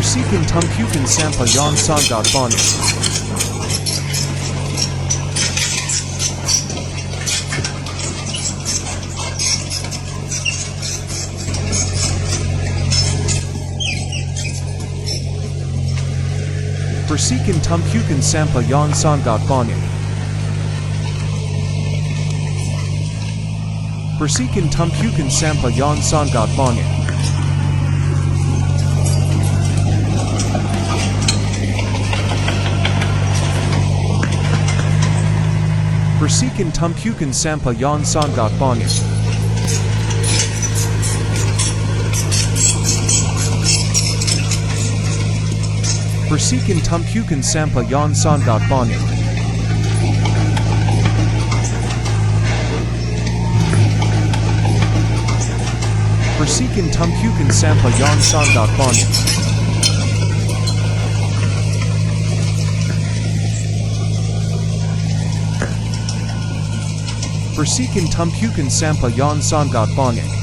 Membersihkan Sampah yang sangat banyak. Bersihkan sampah yang sangat banyak. Bersihkan sampah yang sangat banyak. Bersihkan sampah yang sangat banyak. Bersihkan sampah yang sangat banyak. Bersihkan sampah yang sangat banyak. Bersihkan sampah yang sangat banyak.